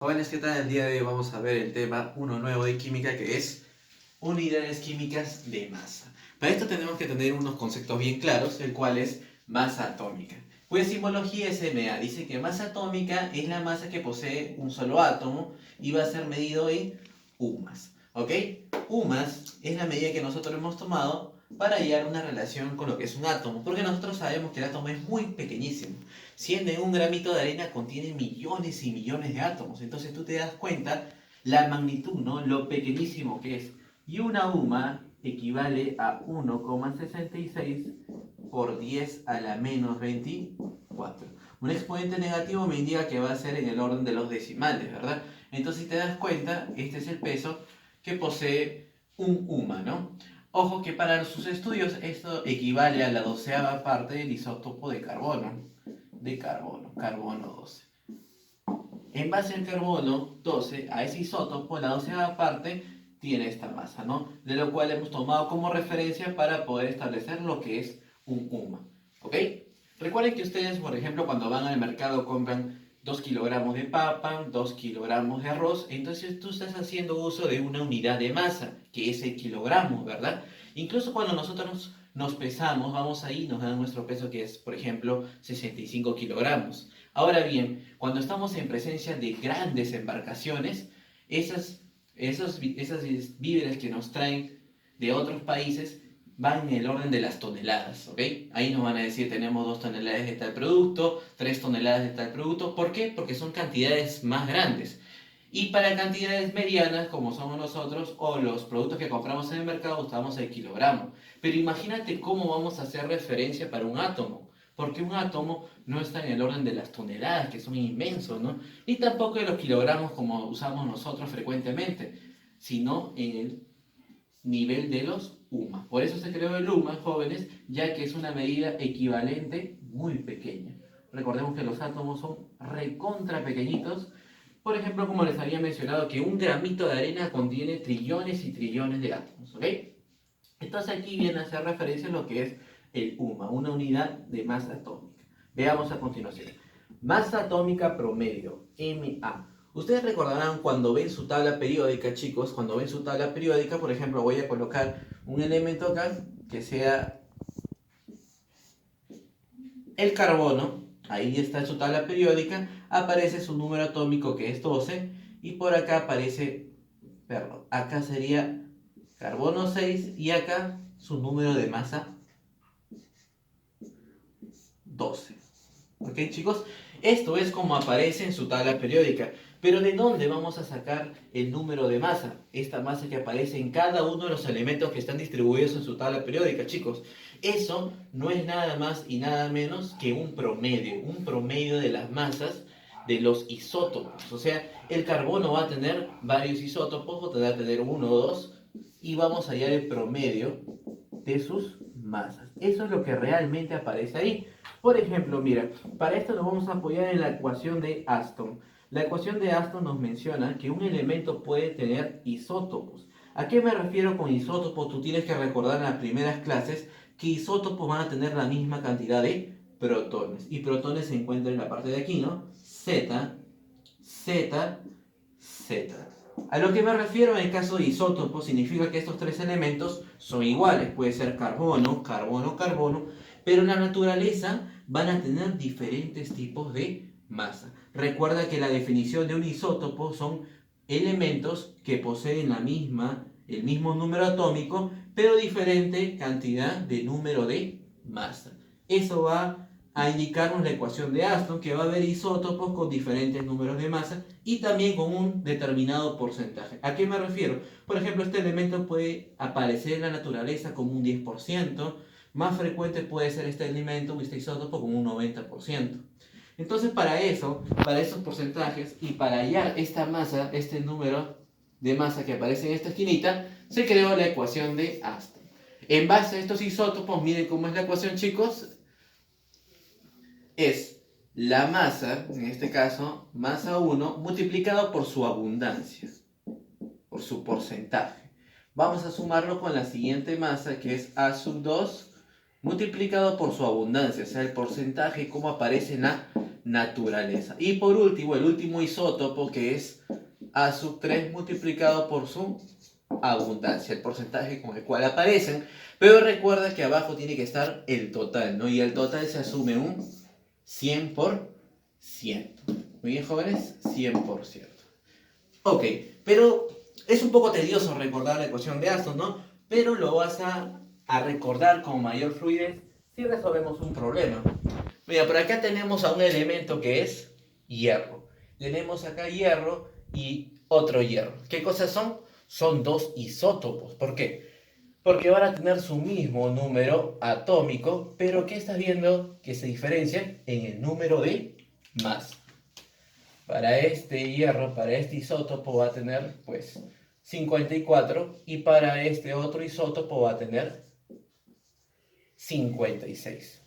Jóvenes, ¿qué tal? El día de hoy vamos a ver el tema uno nuevo de química que es unidades químicas de masa. Para esto tenemos que tener unos conceptos bien claros, el cual es masa atómica. Pues simbología SMA dice que masa atómica es la masa que posee un solo átomo y va a ser medido en UMAS. ¿Ok? UMAS es la medida que nosotros hemos tomado para hallar una relación con lo que es un átomo, porque nosotros sabemos que el átomo es muy pequeñísimo. Siendo en un gramito de arena contiene millones y millones de átomos. Entonces tú te das cuenta la magnitud, ¿no? Lo pequeñísimo que es. Y una UMA equivale a 1,66 por 10 a la menos 24. Un exponente negativo me indica que va a ser en el orden de los decimales, ¿verdad? Entonces, si te das cuenta, este es el peso que posee un UMA, ¿no? Ojo que para sus estudios esto equivale a la 12ª parte del isótopo de carbono 12. En base al carbono 12, a ese isótopo, la 12ª parte tiene esta masa, ¿no? De lo cual hemos tomado como referencia para poder establecer lo que es un UMA, ¿ok? Recuerden que ustedes, por ejemplo, cuando van al mercado compran 2 kilogramos de papa, 2 kilogramos de arroz, entonces tú estás haciendo uso de una unidad de masa, que es el kilogramo, ¿verdad? Incluso cuando nosotros nos pesamos, vamos ahí y nos dan nuestro peso que es, por ejemplo, 65 kilogramos. Ahora bien, cuando estamos en presencia de grandes embarcaciones, esos víveres que nos traen de otros países van en el orden de las toneladas, ¿ok? Ahí nos van a decir tenemos 2 toneladas de tal producto, 3 toneladas de tal producto. ¿Por qué? Porque son cantidades más grandes. Y para cantidades medianas, como somos nosotros, o los productos que compramos en el mercado, usamos el kilogramo. Pero imagínate cómo vamos a hacer referencia para un átomo. Porque un átomo no está en el orden de las toneladas, que son inmensos, ¿no? Ni tampoco de los kilogramos como usamos nosotros frecuentemente, sino en el nivel de los UMA. Por eso se creó el UMA, jóvenes, ya que es una medida equivalente muy pequeña. Recordemos que los átomos son recontra pequeñitos. Por ejemplo, como les había mencionado, que un gramito de arena contiene trillones y trillones de átomos, ¿ok? Entonces aquí viene a hacer referencia a lo que es el UMA, una unidad de masa atómica. Veamos a continuación. Masa atómica promedio, MA. Ustedes recordarán cuando ven su tabla periódica, chicos, cuando ven su tabla periódica, por ejemplo, voy a colocar un elemento acá que sea el carbono. Ahí está su tabla periódica, aparece su número atómico que es 12 y por acá aparece, perdón, acá sería carbono 6 y acá su número de masa 12. ¿Ok, chicos? Esto es como aparece en su tabla periódica. Pero ¿de dónde vamos a sacar el número de masa? Esta masa que aparece en cada uno de los elementos que están distribuidos en su tabla periódica, chicos. Eso no es nada más y nada menos que un promedio de las masas de los isótopos. O sea, el carbono va a tener varios isótopos, va a tener uno o dos, y vamos a hallar el promedio de sus masas. Eso es lo que realmente aparece ahí. Por ejemplo, mira, para esto nos vamos a apoyar en la ecuación de Aston. La ecuación de Aston nos menciona que un elemento puede tener isótopos. ¿A qué me refiero con isótopos? Tú tienes que recordar en las primeras clases que isótopos van a tener la misma cantidad de protones. Y protones se encuentran en la parte de aquí, ¿no? Z, Z, Z. A lo que me refiero en el caso de isótopos significa que estos tres elementos son iguales. Puede ser carbono, carbono, carbono, pero en la naturaleza van a tener diferentes tipos de masa. Recuerda que la definición de un isótopo son elementos que poseen el mismo número atómico, pero diferente cantidad de número de masa. Eso va a indicarnos la ecuación de Aston, que va a haber isótopos con diferentes números de masa y también con un determinado porcentaje. ¿A qué me refiero? Por ejemplo, este elemento puede aparecer en la naturaleza como un 10%, más frecuente puede ser este elemento o este isótopo como un 90%. Entonces, para esos porcentajes y para hallar esta masa, este número de masa que aparece en esta esquinita, se creó la ecuación de Aston. En base a estos isótopos, miren cómo es la ecuación, chicos. Es la masa, en este caso, masa 1, multiplicado por su abundancia, por su porcentaje. Vamos a sumarlo con la siguiente masa, que es A sub 2, multiplicado por su abundancia, o sea, el porcentaje como aparece en la naturaleza. Y por último, el último isótopo, que es A sub 3 multiplicado por su abundancia, el porcentaje con el cual aparecen. Pero recuerda que abajo tiene que estar el total, ¿no? Y el total se asume un 100%. Muy bien, jóvenes, 100%. Ok, pero es un poco tedioso recordar la ecuación de Aston, ¿no? Pero lo vas a recordar con mayor fluidez si resolvemos un problema. Mira, por acá tenemos a un elemento que es hierro. Tenemos acá hierro y otro hierro. ¿Qué cosas son? Son dos isótopos. ¿Por qué? Porque van a tener su mismo número atómico, pero ¿qué estás viendo que se diferencian? En el número de masa. Para este hierro, para este isótopo va a tener, pues, 54 y para este otro isótopo va a tener 56.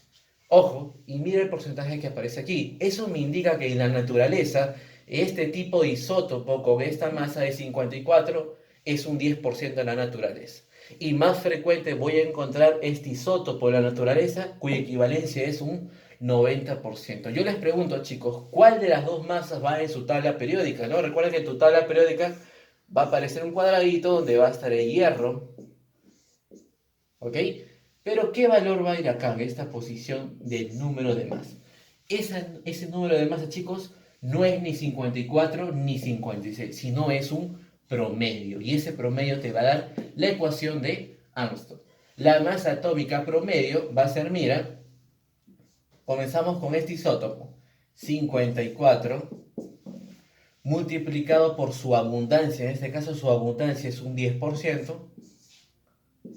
Ojo, y mira el porcentaje que aparece aquí. Eso me indica que en la naturaleza, este tipo de isótopo con esta masa de 54 es un 10% en la naturaleza. Y más frecuente voy a encontrar este isótopo en la naturaleza cuya equivalencia es un 90%. Yo les pregunto, chicos, ¿cuál de las dos masas va en su tabla periódica? ¿No? Recuerda que en tu tabla periódica va a aparecer un cuadradito donde va a estar el hierro. ¿Ok? Pero ¿qué valor va a ir acá en esta posición del número de masa? Ese número de masa, chicos, no es ni 54 ni 56, sino es un promedio. Y ese promedio te va a dar la ecuación de Armstrong. La masa atómica promedio va a ser, mira, comenzamos con este isótopo, 54 multiplicado por su abundancia, en este caso su abundancia es un 10%,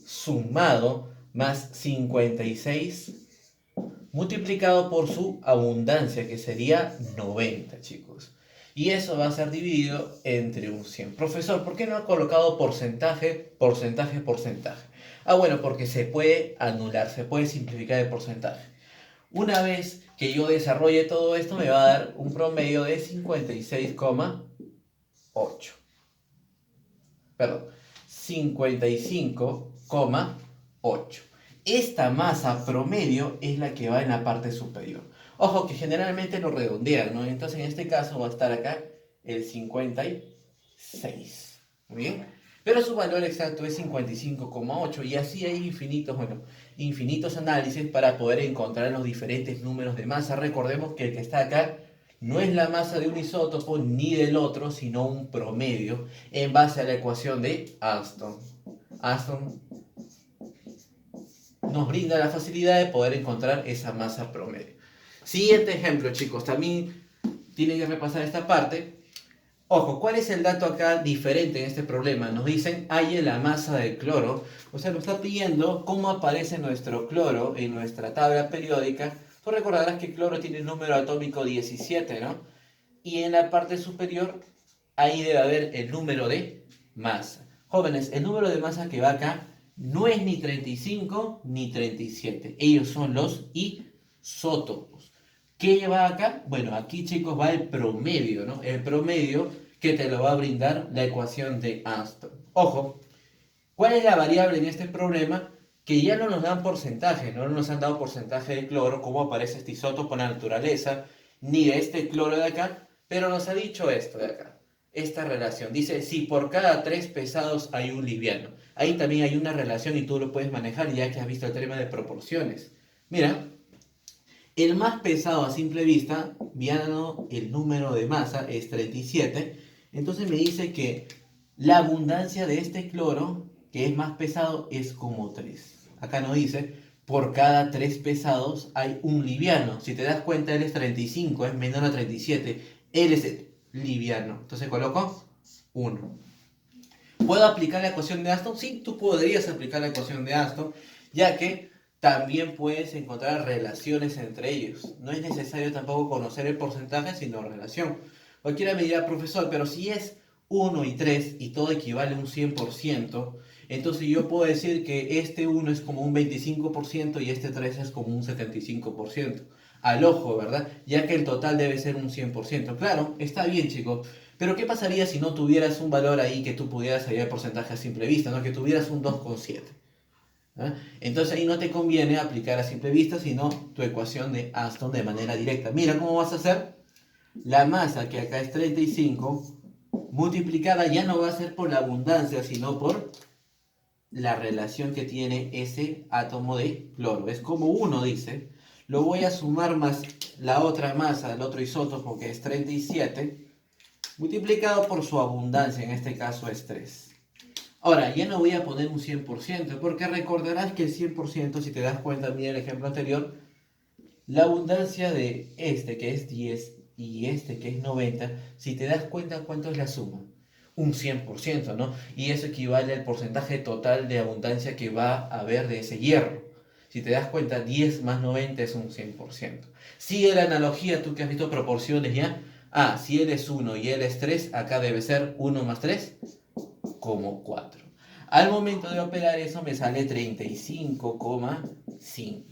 sumado más 56 multiplicado por su abundancia, que sería 90, chicos. Y eso va a ser dividido entre un 100. Profesor, ¿por qué no ha colocado porcentaje, porcentaje, porcentaje? Ah, bueno, porque se puede anular, se puede simplificar el porcentaje. Una vez que yo desarrolle todo esto, me va a dar un promedio de 56,8. Perdón, 55,8. Esta masa promedio es la que va en la parte superior. Ojo que generalmente lo redondean, ¿no? Entonces en este caso va a estar acá el 56. ¿Muy bien? Pero su valor exacto es 55,8 y así hay infinitos análisis para poder encontrar los diferentes números de masa. Recordemos que el que está acá no es la masa de un isótopo ni del otro, sino un promedio en base a la ecuación de Armstrong. Armstrong nos brinda la facilidad de poder encontrar esa masa promedio. Siguiente ejemplo, chicos, también tienen que repasar esta parte. Ojo, ¿cuál es el dato acá diferente en este problema? Nos dicen, hay la masa del cloro, o sea, nos está pidiendo cómo aparece nuestro cloro en nuestra tabla periódica. Tú recordarás que el cloro tiene el número atómico 17, ¿no? Y en la parte superior, ahí debe haber el número de masa. Jóvenes, el número de masa que va acá no es ni 35 ni 37. Ellos son los isótopos. ¿Qué lleva acá? Bueno, aquí, chicos, va el promedio, ¿no? El promedio que te lo va a brindar la ecuación de Armstrong. Ojo, ¿cuál es la variable en este problema? Que ya no nos dan porcentaje, no nos han dado porcentaje de cloro, cómo aparece este isótopo en la naturaleza, ni de este cloro de acá, pero nos ha dicho esto de acá, esta relación. Dice, si por cada 3 pesados hay un liviano. Ahí también hay una relación y tú lo puedes manejar ya que has visto el tema de proporciones. Mira, el más pesado a simple vista, viendo el número de masa, es 37. Entonces me dice que la abundancia de este cloro, que es más pesado, es como 3. Acá nos dice, por cada 3 pesados hay un liviano. Si te das cuenta, él es 35, es menor a 37. Él es el liviano. Entonces coloco 1. ¿Puedo aplicar la ecuación de Aston? Sí, tú podrías aplicar la ecuación de Aston, ya que también puedes encontrar relaciones entre ellos. No es necesario tampoco conocer el porcentaje, sino relación. Cualquiera me dirá, profesor, pero si es 1 y 3 y todo equivale a un 100%, entonces yo puedo decir que este 1 es como un 25% y este 3 es como un 75%. Al ojo, ¿verdad? Ya que el total debe ser un 100%. Claro, está bien, chicos. Pero ¿qué pasaría si no tuvieras un valor ahí que tú pudieras hallar porcentaje a simple vista, ¿no? Que tuvieras un 2,7. ¿Ah? Entonces ahí no te conviene aplicar a simple vista, sino tu ecuación de Aston de manera directa. Mira cómo vas a hacer. La masa, que acá es 35, multiplicada ya no va a ser por la abundancia, sino por la relación que tiene ese átomo de cloro. Es como uno dice, lo voy a sumar más la otra masa del otro isótopo, que es 37, multiplicado por su abundancia, en este caso es 3. Ahora, ya no voy a poner un 100%, porque recordarás que el 100%, si te das cuenta, mira el ejemplo anterior, la abundancia de este, que es 10, y este, que es 90, si te das cuenta, ¿cuánto es la suma? Un 100%, ¿no? Y eso equivale al porcentaje total de abundancia que va a haber de ese hierro. Si te das cuenta, 10 más 90 es un 100%. Sigue la analogía, tú que has visto proporciones ya. Ah, si él es 1 y él es 3, acá debe ser 1 más 3 como 4. Al momento de operar eso me sale 35,5.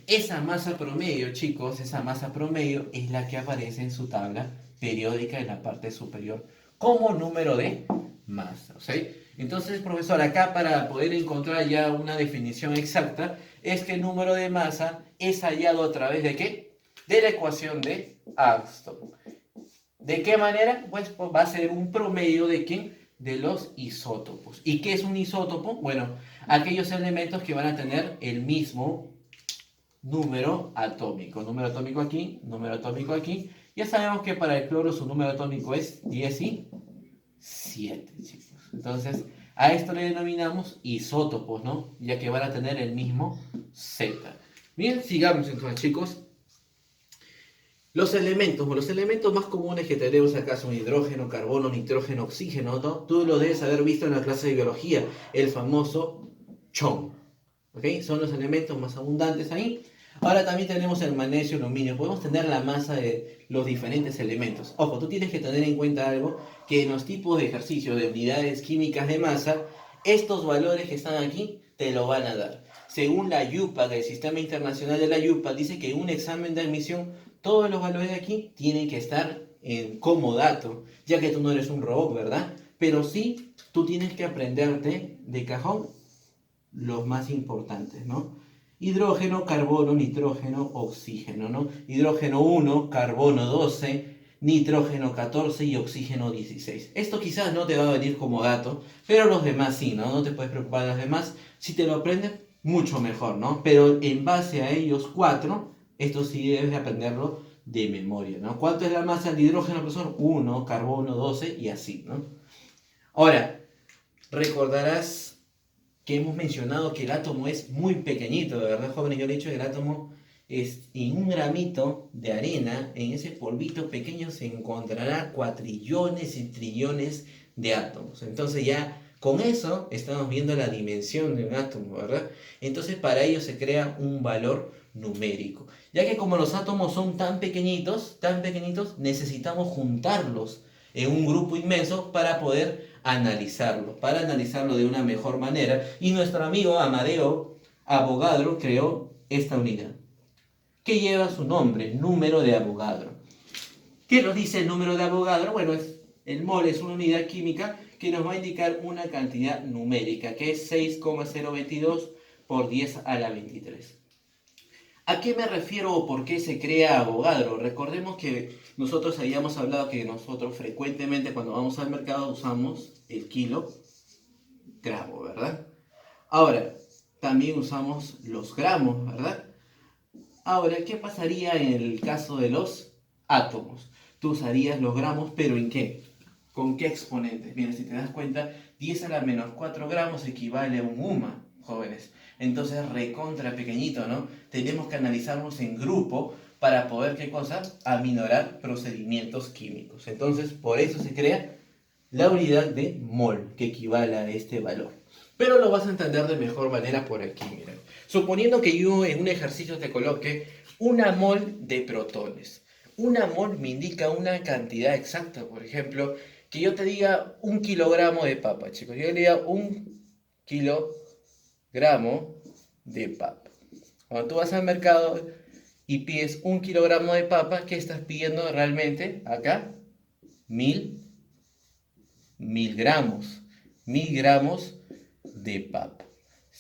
Esa masa promedio, chicos, esa masa promedio es la que aparece en su tabla periódica en la parte superior como número de masa. ¿Sí? Entonces, profesor, acá para poder encontrar ya una definición exacta, es que el número de masa es hallado a través de ¿qué? De la ecuación de Aston. ¿De qué manera? Pues va a ser un promedio de ¿quién? De los isótopos. ¿Y qué es un isótopo? Bueno, aquellos elementos que van a tener el mismo número atómico. Número atómico aquí, número atómico aquí. Ya sabemos que para el cloro su número atómico es 17, chicos. Entonces, a esto le denominamos isótopos, ¿no? Ya que van a tener el mismo Z. Bien, sigamos entonces, chicos. Los elementos más comunes que tenemos acá son hidrógeno, carbono, nitrógeno, oxígeno, ¿no? Tú lo debes haber visto en la clase de biología, el famoso chon. ¿Ok? Son los elementos más abundantes ahí. Ahora también tenemos el magnesio, el aluminio. Podemos tener la masa de los diferentes elementos. Ojo, tú tienes que tener en cuenta algo, que en los tipos de ejercicio de unidades químicas de masa, estos valores que están aquí te lo van a dar. Según la IUPAC, el Sistema Internacional de la IUPAC, dice que en un examen de admisión todos los valores de aquí tienen que estar en comodato, ya que tú no eres un robot, ¿verdad? Pero sí, tú tienes que aprenderte de cajón los más importantes, ¿no? Hidrógeno, carbono, nitrógeno, oxígeno, ¿no? Hidrógeno 1, carbono 12, nitrógeno 14 y oxígeno 16. Esto quizás no te va a venir como dato, pero los demás sí, ¿no? No te puedes preocupar de los demás. Si te lo aprendes, mucho mejor, ¿no? Pero en base a ellos cuatro, esto sí debes de aprenderlo de memoria, ¿no? ¿Cuánto es la masa del hidrógeno, profesor? 1, carbono 12 y así, ¿no? Ahora, recordarás que hemos mencionado que el átomo es muy pequeñito, de verdad, jóvenes. Yo le he dicho que el átomo es en un gramito de arena, en ese polvito pequeño se encontrará cuatrillones y trillones de átomos. Entonces ya con eso estamos viendo la dimensión de un átomo, ¿verdad? Entonces para ello se crea un valor numérico, ya que como los átomos son tan pequeñitos, necesitamos juntarlos en un grupo inmenso para analizarlo de una mejor manera. Y nuestro amigo Amadeo Avogadro creó esta unidad, que lleva su nombre, número de Avogadro. ¿Qué nos dice el número de Avogadro? Bueno, el mol es una unidad química que nos va a indicar una cantidad numérica, que es 6,022 por 10 a la 23. ¿A qué me refiero o por qué se crea Avogadro? Recordemos que nosotros habíamos hablado que nosotros frecuentemente cuando vamos al mercado usamos el kilogramo, ¿verdad? Ahora, también usamos los gramos, ¿verdad? Ahora, ¿qué pasaría en el caso de los átomos? Tú usarías los gramos, pero ¿en qué? ¿Con qué exponentes? Mira, si te das cuenta, 10 a la menos 4 gramos equivale a un UMA, jóvenes. Entonces, recontra pequeñito, ¿no? Tenemos que analizarlos en grupo para poder, ¿qué cosa? Aminorar procedimientos químicos. Entonces, por eso se crea la unidad de mol, que equivale a este valor. Pero lo vas a entender de mejor manera por aquí, mira. Suponiendo que yo en un ejercicio te coloque una mol de protones. Una mol me indica una cantidad exacta, por ejemplo, que yo te diga 1 kilogramo de papa, chicos. Yo le diga 1 kilogramo de papa. Cuando tú vas al mercado y pides 1 kilogramo de papa, ¿qué estás pidiendo realmente acá? 1000 gramos. 1000 gramos de papa.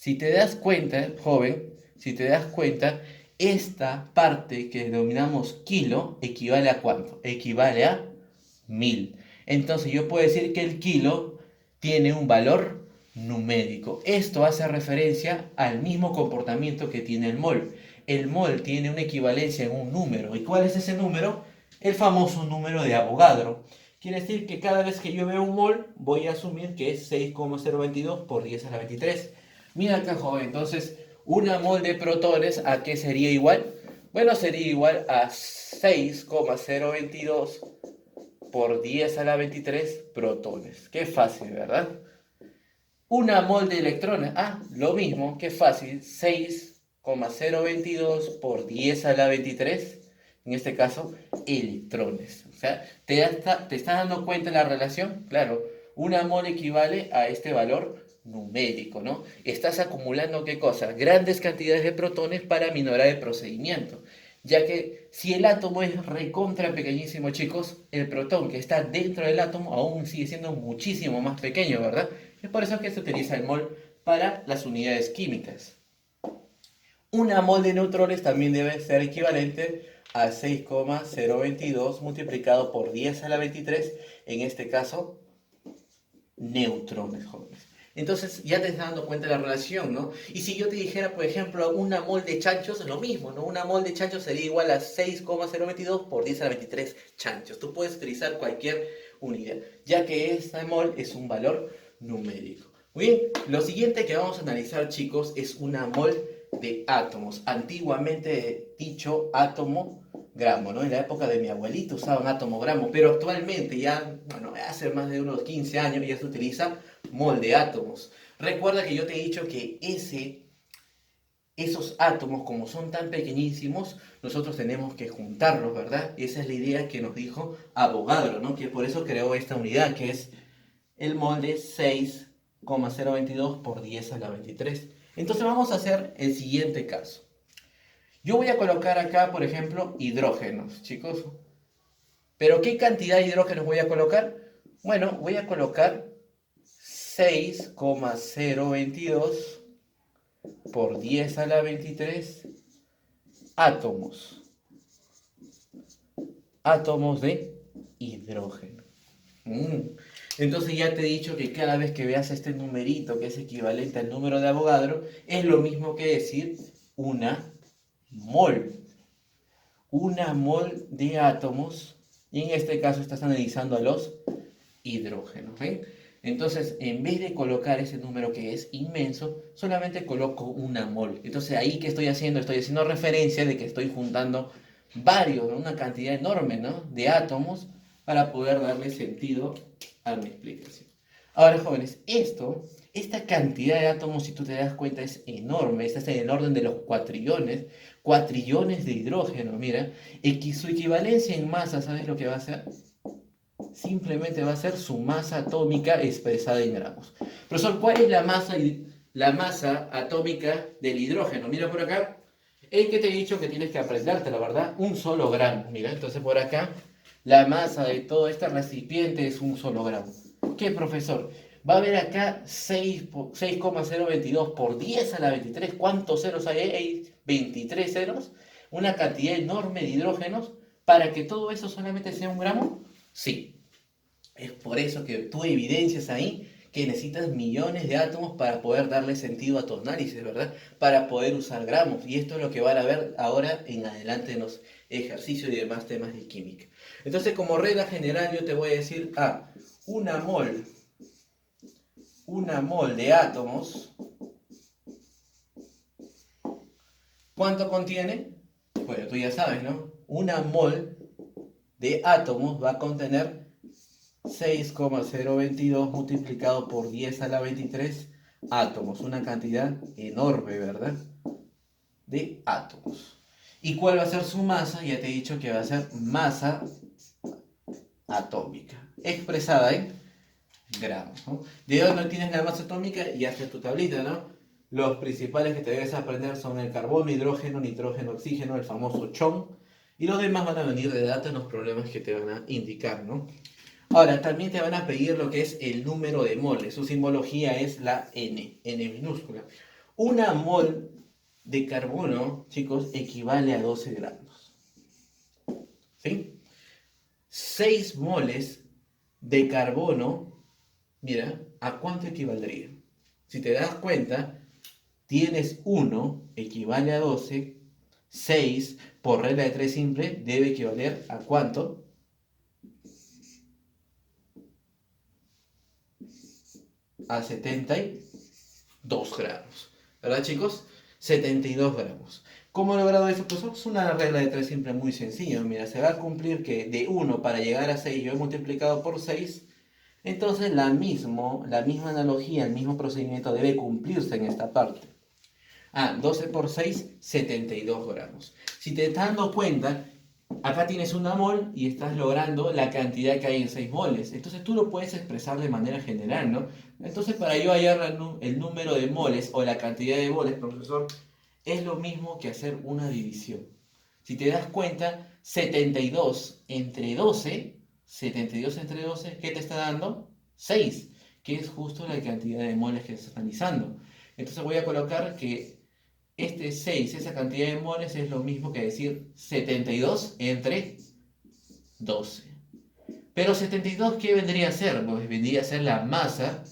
Si te das cuenta, joven, si te das cuenta, esta parte que denominamos kilo equivale a ¿cuánto? Equivale a 1000. Entonces yo puedo decir que el kilo tiene un valor numérico. Esto hace referencia al mismo comportamiento que tiene el mol. El mol tiene una equivalencia en un número. ¿Y cuál es ese número? El famoso número de Avogadro. Quiere decir que cada vez que yo veo un mol, voy a asumir que es 6,022 por 10 a la 23. Mira acá, joven, entonces, una mol de protones, ¿a qué sería igual? Bueno, sería igual a 6,022 por 10 a la 23 protones. Qué fácil, ¿verdad? Una mol de electrones, lo mismo, qué fácil, 6,022 por 10 a la 23, en este caso, electrones. O sea, ¿te estás dando cuenta de la relación? Claro, una mol equivale a este valor numérico, ¿no? Estás acumulando, ¿qué cosa? Grandes cantidades de protones para minorar el procedimiento. Ya que si el átomo es recontra pequeñísimo, chicos, el protón que está dentro del átomo aún sigue siendo muchísimo más pequeño, ¿verdad? Es por eso que se utiliza el mol para las unidades químicas. Una mol de neutrones también debe ser equivalente a 6,022 multiplicado por 10 a la 23, en este caso, neutrones, jóvenes. Entonces ya te estás dando cuenta de la relación, ¿no? Y si yo te dijera, por ejemplo, una mol de chanchos, lo mismo, ¿no? Una mol de chanchos sería igual a 6,022 por 10 a la 23 chanchos. Tú puedes utilizar cualquier unidad, ya que esta mol es un valor numérico. Muy bien, lo siguiente que vamos a analizar, chicos, es una mol de átomos. Antiguamente dicho átomo gramo, ¿no? En la época de mi abuelito usaban átomo gramo, pero actualmente ya, bueno, hace más de unos 15 años ya se utiliza mol de átomos. Recuerda que yo te he dicho que esos átomos, como son tan pequeñísimos, nosotros tenemos que juntarlos, ¿verdad? Esa es la idea que nos dijo Avogadro, ¿no? Que por eso creó esta unidad, que es el mol de 6,022 por 10 a la 23. Entonces vamos a hacer el siguiente caso. Yo voy a colocar acá, por ejemplo, hidrógenos, chicos. ¿Pero qué cantidad de hidrógenos voy a colocar? Bueno, voy a colocar 6,022 por 10 a la 23 átomos. Átomos de hidrógeno. Entonces ya te he dicho que cada vez que veas este numerito que es equivalente al número de Avogadro, es lo mismo que decir una mol. Una mol de átomos, y en este caso estás analizando a los hidrógenos. ¿Ven? Entonces, en vez de colocar ese número que es inmenso, solamente coloco una mol. Entonces, ahí que estoy haciendo referencia de que estoy juntando varios, ¿no? Una cantidad enorme, ¿no? De átomos para poder darle sentido a mi explicación. Ahora, jóvenes, esta cantidad de átomos, si tú te das cuenta, es enorme. Esta es en el orden de los cuatrillones de hidrógeno. Mira, su equivalencia en masa, ¿sabes lo que va a ser? Simplemente va a ser su masa atómica expresada en gramos. Profesor, ¿cuál es la masa atómica del hidrógeno? Mira por acá. El que te he dicho que tienes que aprenderte, la verdad, un solo gramo. Mira, entonces por acá, la masa de todo este recipiente es un solo gramo. ¿Qué, profesor? Va a haber acá 6,022 por 10 a la 23. ¿Cuántos ceros hay? Hay 23 ceros. Una cantidad enorme de hidrógenos. ¿Para que todo eso solamente sea un gramo? Sí. Es por eso que tú evidencias ahí que necesitas millones de átomos para poder darle sentido a tu análisis, ¿verdad? Para poder usar gramos. Y esto es lo que van a ver ahora en adelante en los ejercicios y demás temas de química. Entonces, como regla general, yo te voy a decir, una mol de átomos, ¿cuánto contiene? Bueno, tú ya sabes, ¿no? Una mol de átomos va a contener 6,022 multiplicado por 10 a la 23 átomos, una cantidad enorme, ¿verdad? De átomos. ¿Y cuál va a ser su masa? Ya te he dicho que va a ser masa atómica, expresada en gramos, ¿no? De hoy no tienes la masa atómica y haces tu tablita, ¿no? Los principales que te debes aprender son el carbono, hidrógeno, nitrógeno, oxígeno, el famoso CHON, y los demás van a venir de datos en los problemas que te van a indicar, ¿no? Ahora, también te van a pedir lo que es el número de moles. Su simbología es la N minúscula. Una mol de carbono, chicos, equivale a 12 gramos. ¿Sí? 6 moles de carbono, mira, ¿a cuánto equivaldría? Si te das cuenta, tienes 1, equivale a 12, 6, por regla de 3 simple, debe equivaler ¿a cuánto? A 72 gramos. ¿Verdad, chicos? 72 gramos. ¿Cómo he logrado eso? Pues es una regla de 3 simple muy sencilla. Mira, se va a cumplir que de 1 para llegar a 6 yo he multiplicado por 6. Entonces la misma analogía, el mismo procedimiento debe cumplirse en esta parte. 12 por 6, 72 gramos. Si te estás dando cuenta, acá tienes una mol y estás logrando la cantidad que hay en 6 moles. Entonces tú lo puedes expresar de manera general, ¿no? Entonces para yo hallar el número de moles o la cantidad de moles, profesor, es lo mismo que hacer una división. Si te das cuenta, 72 entre 12, ¿qué te está dando? 6, que es justo la cantidad de moles que se está analizando. Entonces voy a colocar que este 6, esa cantidad de moles, es lo mismo que decir 72 entre 12. Pero 72, ¿qué vendría a ser? Pues vendría a ser la masa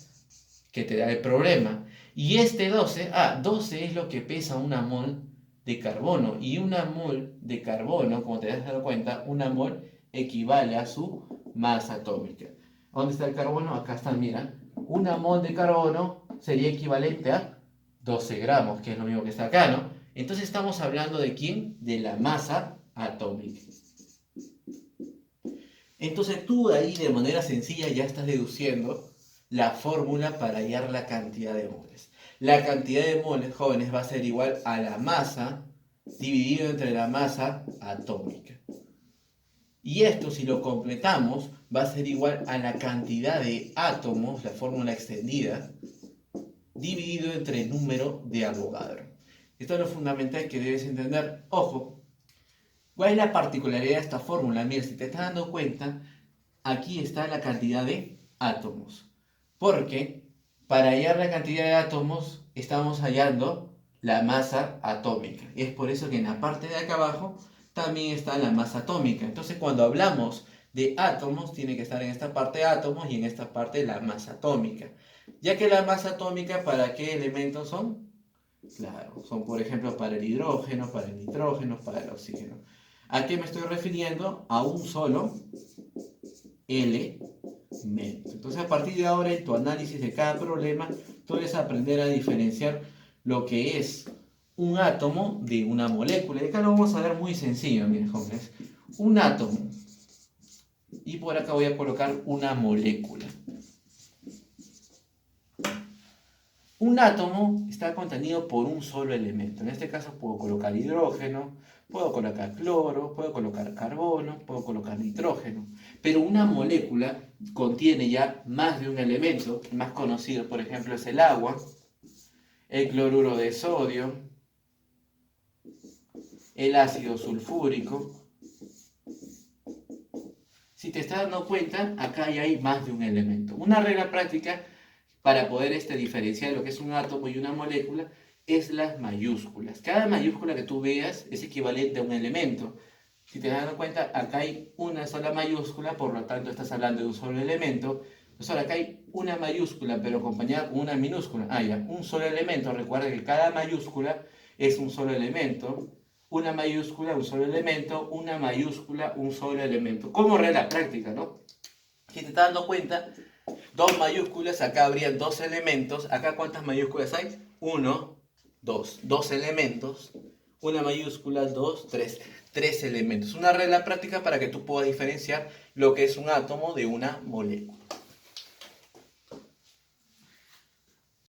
que te da el problema. Y este 12, 12 es lo que pesa una mol de carbono. Y una mol de carbono, como te has dado cuenta, una mol equivale a su masa atómica. ¿Dónde está el carbono? Acá está, mira. Una mol de carbono sería equivalente a 12 gramos, que es lo mismo que está acá, ¿no? Entonces estamos hablando de ¿quién? De la masa atómica. Entonces tú ahí de manera sencilla ya estás deduciendo la fórmula para hallar la cantidad de moles. La cantidad de moles, jóvenes, va a ser igual a la masa dividido entre la masa atómica. Y esto, si lo completamos, va a ser igual a la cantidad de átomos, la fórmula extendida, dividido entre el número de Avogadro. Esto es lo fundamental que debes entender. Ojo, ¿cuál es la particularidad de esta fórmula? Mira, si te estás dando cuenta, aquí está la cantidad de átomos. Porque para hallar la cantidad de átomos, estamos hallando la masa atómica. Y es por eso que en la parte de acá abajo también está la masa atómica. Entonces, cuando hablamos de átomos, tiene que estar en esta parte átomos y en esta parte la masa atómica. Ya que la masa atómica, ¿para qué elementos son? Claro, son por ejemplo para el hidrógeno, para el nitrógeno, para el oxígeno. ¿A qué me estoy refiriendo? A un solo elemento. Entonces, a partir de ahora, en tu análisis de cada problema, tú debes aprender a diferenciar lo que es un átomo de una molécula. Y acá lo vamos a ver muy sencillo, miren, jóvenes. Un átomo. Y por acá voy a colocar una molécula. Un átomo está contenido por un solo elemento. En este caso puedo colocar hidrógeno, puedo colocar cloro, puedo colocar carbono, puedo colocar nitrógeno. Pero una molécula contiene ya más de un elemento. El más conocido, por ejemplo, es el agua, el cloruro de sodio, el ácido sulfúrico. Si te estás dando cuenta, acá ya hay más de un elemento. Una regla práctica para poder diferenciar lo que es un átomo y una molécula es las mayúsculas. Cada mayúscula que tú veas es equivalente a un elemento. Si te das cuenta, acá hay una sola mayúscula, por lo tanto estás hablando de un solo elemento. Entonces ahora acá hay una mayúscula, pero acompañada con una minúscula. Ya, un solo elemento. Recuerda que cada mayúscula es un solo elemento. Una mayúscula, un solo elemento. Una mayúscula, un solo elemento. Como regla práctica, ¿no? Si te estás dando cuenta, dos mayúsculas, acá habrían dos elementos. Acá, ¿cuántas mayúsculas hay? 1, 2. Dos elementos. Una mayúscula, 2, 3. Tres elementos. Una regla práctica para que tú puedas diferenciar lo que es un átomo de una molécula.